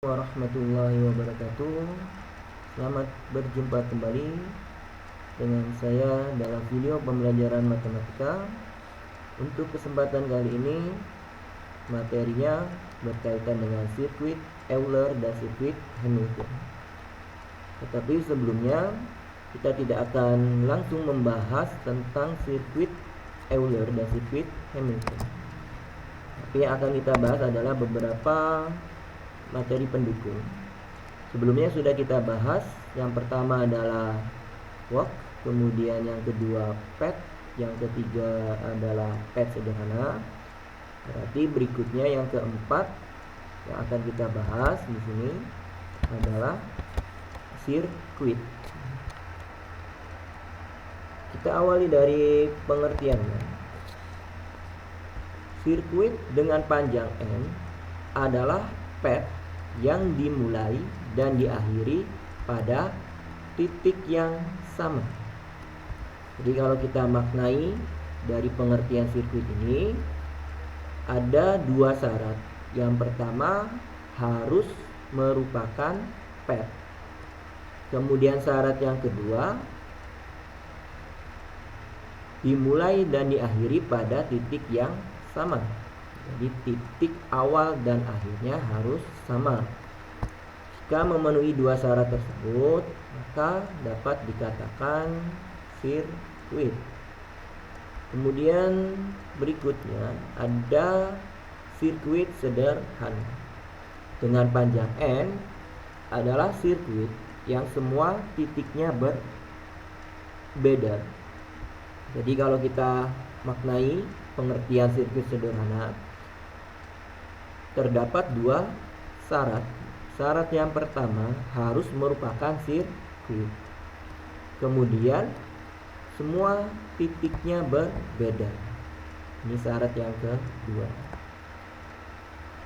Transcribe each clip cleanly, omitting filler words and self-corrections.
Warahmatullahi wabarakatuh. Selamat berjumpa kembali dengan saya dalam video pembelajaran matematika. Untuk kesempatan kali ini materinya berkaitan dengan sirkuit Euler dan sirkuit Hamilton. Tetapi sebelumnya kita tidak akan langsung membahas tentang sirkuit Euler dan sirkuit Hamilton. Tapi yang akan kita bahas adalah beberapa materi pendukung. Sebelumnya sudah kita bahas. Yang pertama adalah work, kemudian yang kedua pad, yang ketiga adalah pad sederhana. Berarti berikutnya yang keempat yang akan kita bahas di sini adalah sirkuit. Kita awali dari pengertiannya. Sirkuit dengan panjang N adalah pad yang dimulai dan diakhiri pada titik yang sama. Jadi kalau kita maknai dari pengertian sirkuit ini, ada dua syarat. Yang pertama harus merupakan pad. Kemudian syarat yang kedua dimulai dan diakhiri pada titik yang sama. Jadi titik awal dan akhirnya harus sama. Jika memenuhi dua syarat tersebut, maka dapat dikatakan sirkuit. Kemudian berikutnya ada sirkuit sederhana. Dengan panjang N adalah sirkuit yang semua titiknya berbeda. Jadi kalau kita maknai pengertian sirkuit sederhana, terdapat dua syarat. Syarat yang pertama harus merupakan sirkuit. Kemudian semua titiknya berbeda. Ini syarat yang kedua.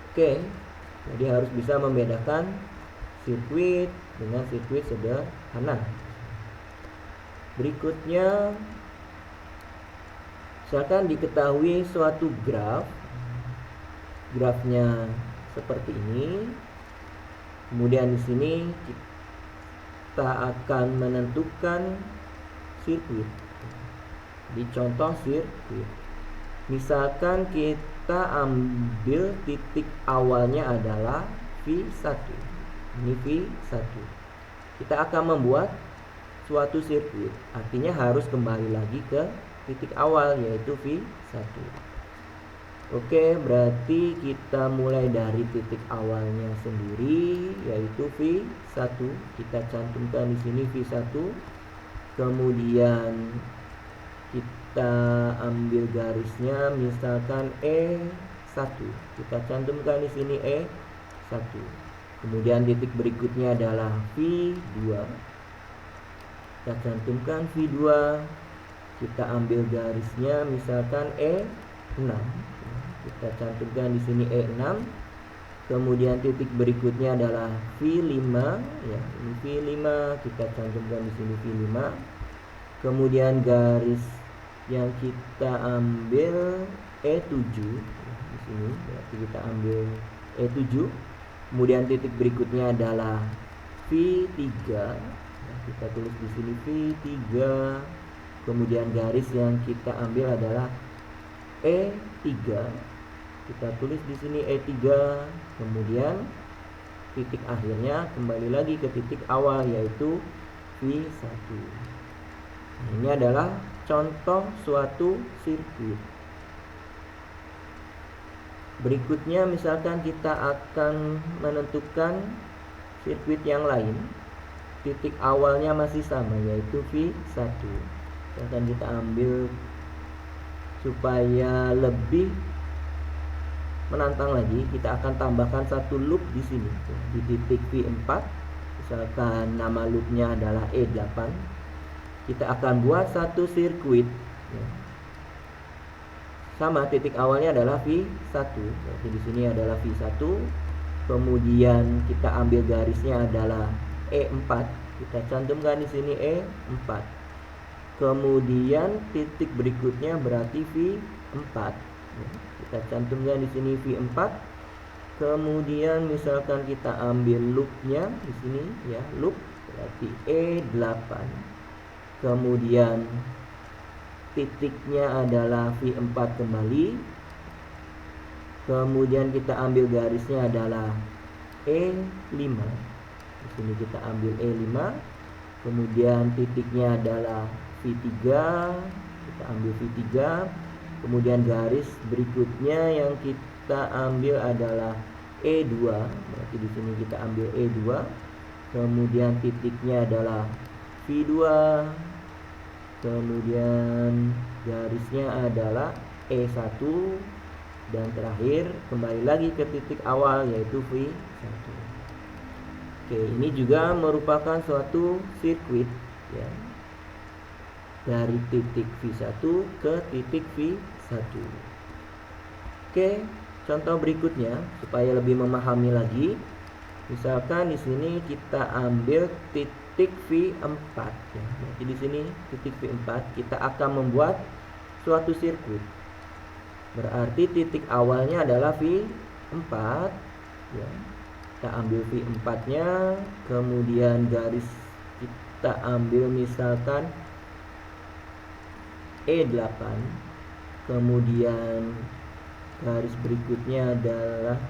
Oke, jadi harus bisa membedakan sirkuit dengan sirkuit sederhana. Berikutnya, misalkan diketahui suatu grafnya seperti ini. Kemudian di sini kita akan menentukan sirkuit. Di contoh sirkuit, misalkan kita ambil titik awalnya adalah V1. Ini V1. Kita akan membuat suatu sirkuit. Artinya harus kembali lagi ke titik awal, yaitu V1. Oke, berarti kita mulai dari titik awalnya sendiri, yaitu V1. Kita cantumkan di sini V1. Kemudian kita ambil garisnya, misalkan E1. Kita cantumkan di sini E1. Kemudian titik berikutnya adalah V2. Kita cantumkan V2. Kita ambil garisnya, misalkan E6. Kita cantumkan di sini E6. Kemudian titik berikutnya adalah V5, ya, ini V5, kita cantumkan di sini V5. Kemudian garis yang kita ambil E7, ya, di sini berarti kita ambil E7. Kemudian titik berikutnya adalah V3, ya, kita tulis di sini V3. Kemudian garis yang kita ambil adalah E3. Kita tulis di sini E3. Kemudian titik akhirnya kembali lagi ke titik awal, yaitu V1. Nah, ini adalah contoh suatu sirkuit. Berikutnya misalkan kita akan menentukan sirkuit yang lain. Titik awalnya masih sama, yaitu V1. Akan kita ambil supaya lebih menantang lagi, kita akan tambahkan satu loop di sini di titik V4. Misalkan nama loopnya adalah E8. Kita akan buat satu sirkuit, ya. Sama, titik awalnya adalah V1. Jadi di sini adalah V1. Kemudian kita ambil garisnya adalah E4. Kita cantumkan di sini E4. Kemudian titik berikutnya berarti V4. Kita cantumkan di sini V4. Kemudian misalkan kita ambil loopnya di sini ya, loop berarti E8. Kemudian titiknya adalah V4 kembali. Kemudian kita ambil garisnya adalah E5. Di sini kita ambil E5. Kemudian titiknya adalah V3. Kita ambil V3. Kemudian garis berikutnya yang kita ambil adalah E2. Berarti di sini kita ambil E2. Kemudian titiknya adalah V2. Kemudian garisnya adalah E1. Dan terakhir kembali lagi ke titik awal yaitu V1. Oke, ini juga merupakan suatu sirkuit ya, dari titik V1 ke titik V1. Oke, contoh berikutnya supaya lebih memahami lagi. Misalkan di sini kita ambil titik V4 ya. Jadi di sini titik V4 kita akan membuat suatu sirkuit. Berarti titik awalnya adalah V4 ya. Kita ambil V4-nya, kemudian garis kita ambil misalkan E8. Kemudian garis berikutnya adalah,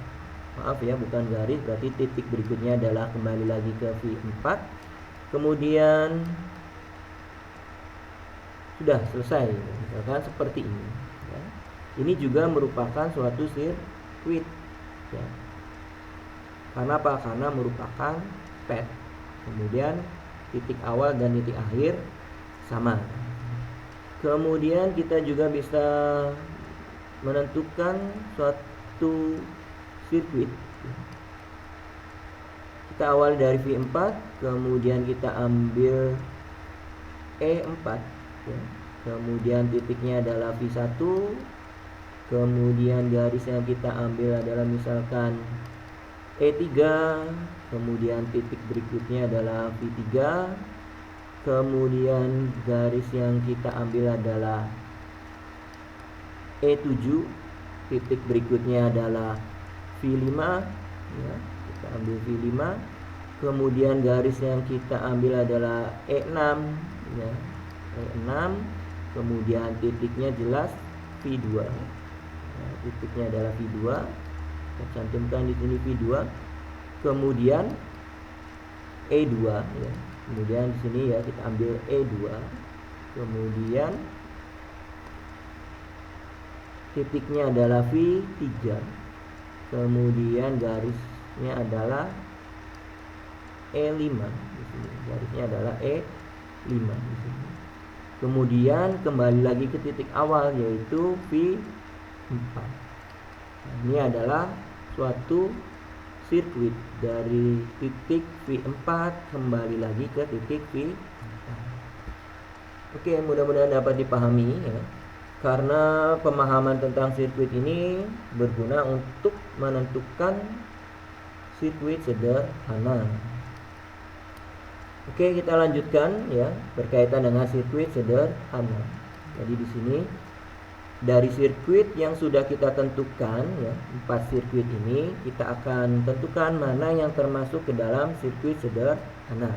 maaf ya, bukan garis, berarti titik berikutnya adalah kembali lagi ke V4. Kemudian sudah selesai, misalkan seperti ini ya. Ini juga merupakan suatu sirkuit ya. Karena apa? Karena merupakan path. Kemudian titik awal dan titik akhir sama. Kemudian kita juga bisa menentukan suatu sirkuit. Kita awal dari V4, kemudian kita ambil E4 ya. Kemudian titiknya adalah V1. Kemudian garis yang kita ambil adalah misalkan E3. Kemudian titik berikutnya adalah V3. Kemudian garis yang kita ambil adalah E7. Titik berikutnya adalah V5 ya. Kita ambil V5. Kemudian garis yang kita ambil adalah E6 ya. E6. Kemudian titiknya jelas V2 ya, titiknya adalah V2. Kita cantumkan di sini V2. Kemudian E2 ya. Kemudian di sini ya kita ambil E2. Kemudian titiknya adalah V3. Kemudian garisnya adalah E5 di sini. Garisnya adalah E5 di sini. Kemudian kembali lagi ke titik awal yaitu V4. Nah, ini adalah suatu sirkuit dari titik V4 kembali lagi ke titik V4. Oke, mudah-mudahan dapat dipahami ya. Karena pemahaman tentang sirkuit ini berguna untuk menentukan sirkuit sederhana. Oke, kita lanjutkan ya berkaitan dengan sirkuit sederhana. Jadi di sini dari sirkuit yang sudah kita tentukan ya, 4 sirkuit ini kita akan tentukan mana yang termasuk ke dalam sirkuit sederhana.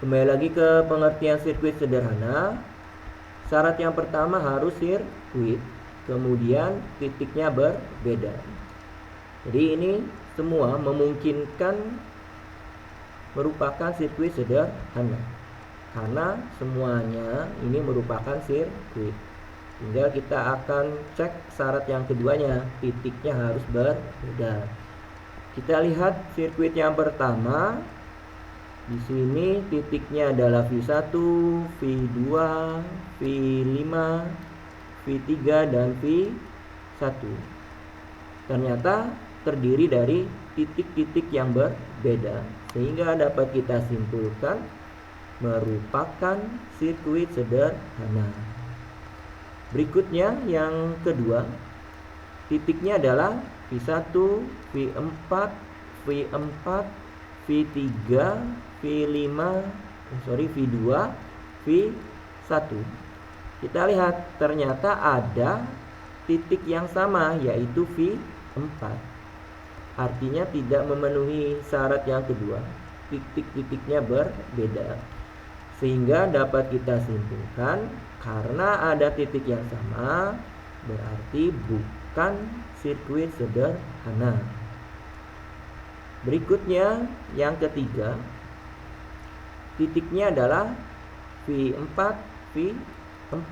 Kembali lagi ke pengertian sirkuit sederhana. Syarat yang pertama harus sirkuit, kemudian titiknya berbeda. Jadi ini semua memungkinkan merupakan sirkuit sederhana karena semuanya ini merupakan sirkuit. Tinggal kita akan cek syarat yang keduanya, titiknya harus berbeda. Kita lihat sirkuit yang pertama. Di sini titiknya adalah V1, V2, V5, V3 dan V1. Ternyata terdiri dari titik-titik yang berbeda, sehingga dapat kita simpulkan merupakan sirkuit sederhana. Berikutnya yang kedua, titiknya adalah V1, V4, V4, V3, V5, V2, V1. Kita lihat ternyata ada titik yang sama yaitu V4. artinya tidak memenuhi syarat yang kedua, titik-titiknya berbeda. Sehingga dapat kita simpulkan karena ada titik yang sama berarti bukan sirkuit sederhana. Berikutnya yang ketiga, titiknya adalah V4, V4.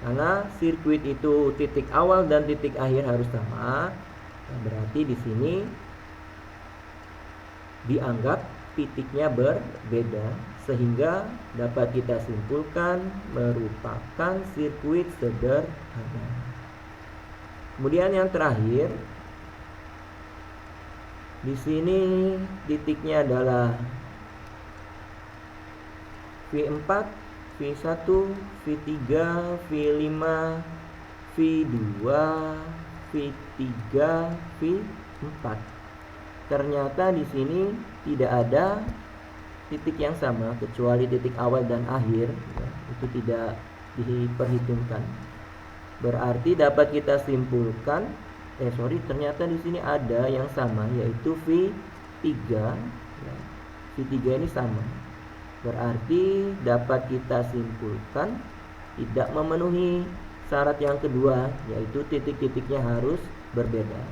Karena sirkuit itu titik awal dan titik akhir harus sama, berarti di sini dianggap titiknya berbeda sehingga dapat kita simpulkan merupakan sirkuit sederhana. Kemudian yang terakhir, di sini titiknya adalah V4, V1, V3, V5, V2, V3, V4. Ternyata di sini tidak ada titik yang sama kecuali titik awal dan akhir, ya, itu tidak diperhitungkan. Berarti dapat kita simpulkan ternyata di sini ada yang sama yaitu V3, ya. V3 ini sama. Berarti dapat kita simpulkan tidak memenuhi syarat yang kedua, yaitu titik-titiknya harus berbeda.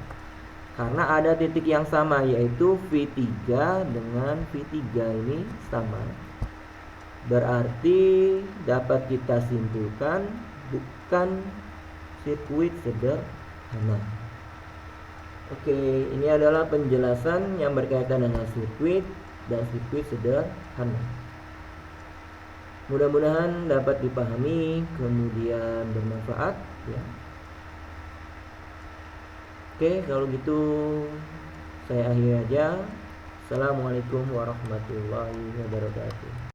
Karena ada titik yang sama yaitu V3 dengan V3 ini sama. Berarti dapat kita simpulkan bukan sirkuit sederhana. Oke, ini adalah penjelasan yang berkaitan dengan sirkuit dan sirkuit sederhana. Mudah-mudahan dapat dipahami kemudian bermanfaat, ya. Oke, kalau gitu saya akhiri aja. Assalamualaikum warahmatullahi wabarakatuh.